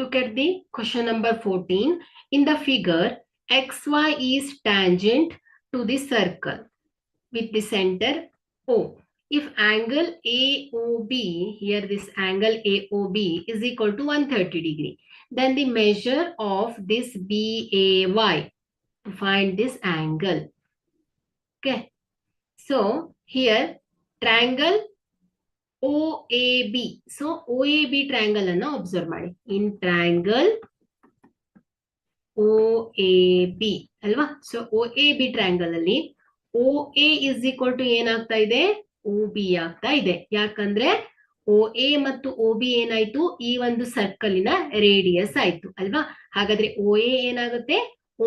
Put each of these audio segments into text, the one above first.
look at the question number 14. In the figure, XY is tangent to the circle with the center O. If angle AOB, here this angle AOB is equal to 130 degree, then the measure of this BAY to find this angle. Okay. So here triangle OAB. So OAB triangle ಅನ್ನು observe ಮಾಡಿ. In triangle OAB ಅಲ್ವಾ? So OAB triangle ಅಲ್ಲಿ OA is equal to ಏನಾಗ್ತಾ ಇದೆ? OB ಆಗ್ತಾ ಇದೆ. ಯಾಕಂದ್ರೆ OA ಮತ್ತು OB ಏನಾಯ್ತು? ಈ ಒಂದು ಸರ್ಕಲಿನ ರೇಡಿಯಸ್ ಆಯ್ತು ಅಲ್ವಾ? ಹಾಗಾದ್ರೆ OA ಏನಾಗುತ್ತೆ?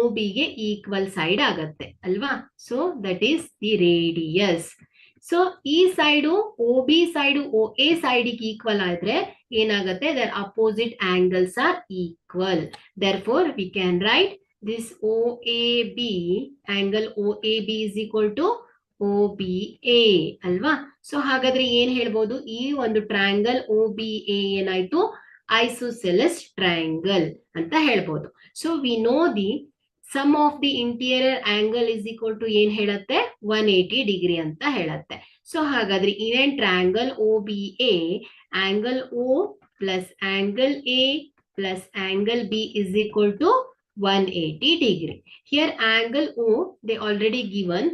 OB ಗೆ ಈಕ್ವಲ್ ಸೈಡ್ ಆಗತ್ತೆ ಅಲ್ವಾ? So that is the radius. So ಈ ಸೈಡು OB ಸೈಡು OA ಸೈಡಿಗೆ ಈಕ್ವಲ್ ಆದ್ರೆ ಏನಾಗುತ್ತೆ? Their opposite angles are equal. Therefore we can write this OAB, angle OAB is equal to OBA ಅಲ್ವಾ? So ಹಾಗಾದ್ರೆ ಏನ್ ಹೇಳ್ಬೋದು? ಈ ಒಂದು ಟ್ರಯಾಂಗಲ್ OBA ಏನಾಯ್ತು? ಐಸೋಸೆಲೆಸ್ ಟ್ರಯಾಂಗಲ್ ಅಂತ ಹೇಳ್ಬೋದು. So we know the sum of the interior angle is equal to ಏನ್ ಹೇಳತ್ತೆ? 180 ಡಿಗ್ರಿ ಅಂತ ಹೇಳತ್ತೆ. ಸೊ ಹಾಗಾದ್ರೆ in triangle OBA, angle O plus angle A plus angle B is equal to 180 degree. Here angle O, they already given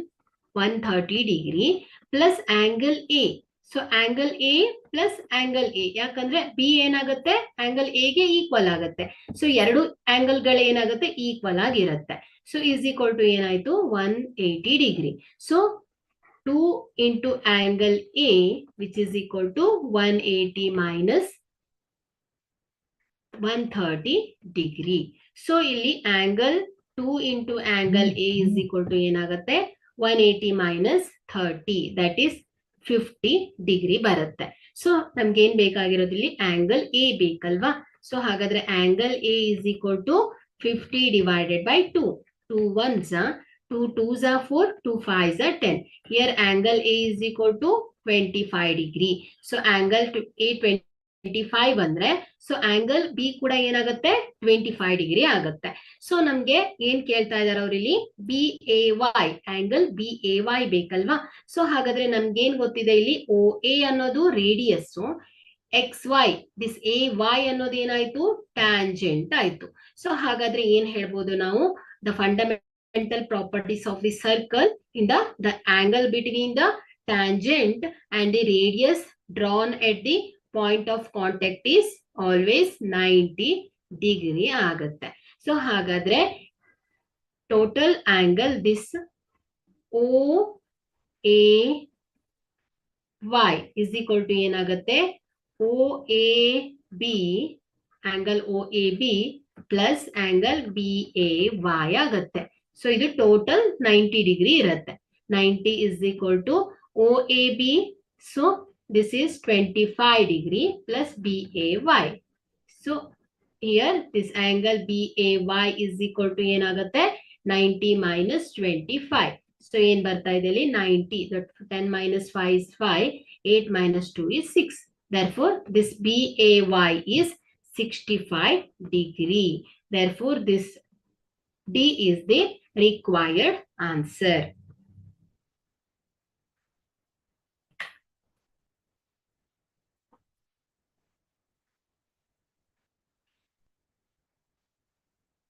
130 degree plus angle A. So angle A plus angle A. ಯಾಕಂದ್ರೆ B ಏನಾಗುತ್ತೆ? angle A ಗೆ equal ಆಗುತ್ತೆ. So ಎರಡು angle ಗಳು ಏನಾಗುತ್ತೆ? Equal ಆಗಿರುತ್ತೆ. So is equal to ಏನಾಯ್ತು? 180 degree. So 2 into angle A which is equal to 180 minus 130 degree. So ಇಲ್ಲಿ angle 2 into angle A is equal to ಏನಾಗುತ್ತೆ? 180 minus 30, that is 50 degree ಬರುತ್ತೆ. So ನಮ್ಗೆ ಏನ್ ಬೇಕಾಗಿರೋದು? ಇಲ್ಲಿ ಆಂಗಲ್ A ಬೇಕಲ್ವಾ? ಸೊ ಹಾಗಾದ್ರೆ angle A is equal to 50 divided by 2. 2 ones are 2 2s are 4, 2 5s are 10. Here angle A is equal to 25 degree. So angle A 25 ಅಂದ್ರೆ so angle B ಕೂಡ ಏನಾಗುತ್ತೆ? 25 ಡಿಗ್ರಿ ಆಗುತ್ತೆ. ಸೊ ನಮ್ಗೆ ಏನ್ ಕೇಳ್ತಾ ಇದಾರೆ ಅವ್ರು ಇಲ್ಲಿ? BAY, ಆಂಗಲ್ BAY ಬೇಕಲ್ವಾ? ಸೊ ಹಾಗಾದ್ರೆ ನಮ್ಗೆ ಏನ್ ಗೊತ್ತಿದೆ? ಇಲ್ಲಿ OA ಅನ್ನೋದು ರೇಡಿಯಸ್, XY ದಿಸ್ AY ಅನ್ನೋದು ಏನಾಯ್ತು? ಟ್ಯಾಂಜೆಂಟ್ ಆಯ್ತು. ಸೊ ಹಾಗಾದ್ರೆ ಏನ್ ಹೇಳ್ಬೋದು ನಾವು? The fundamental properties of the circle in the angle between the tangent and the radius drawn at the point of contact is always 90 degree ಆಗುತ್ತೆ. So ಹಾಗಾದ್ರೆ total angle this OAY is equal to ಏನಾಗುತ್ತೆ? OAB, angle OAB plus angle BAY ಆಗುತ್ತೆ. So ಇದು total 90 degree ಇರುತ್ತೆ. 90 is equal to OAB. So this is 25 degree plus BAY. So here this angle BAY is equal to ಏನಾಗುತ್ತೆ? 90 minus 25. So ಏನ್ ಬರ್ತಾ ಇದೆ ಇಲ್ಲಿ? 90. 10 minus 5 is 5. 8 minus 2 is 6. Therefore this BAY is 65 degree. Therefore this D is the required answer.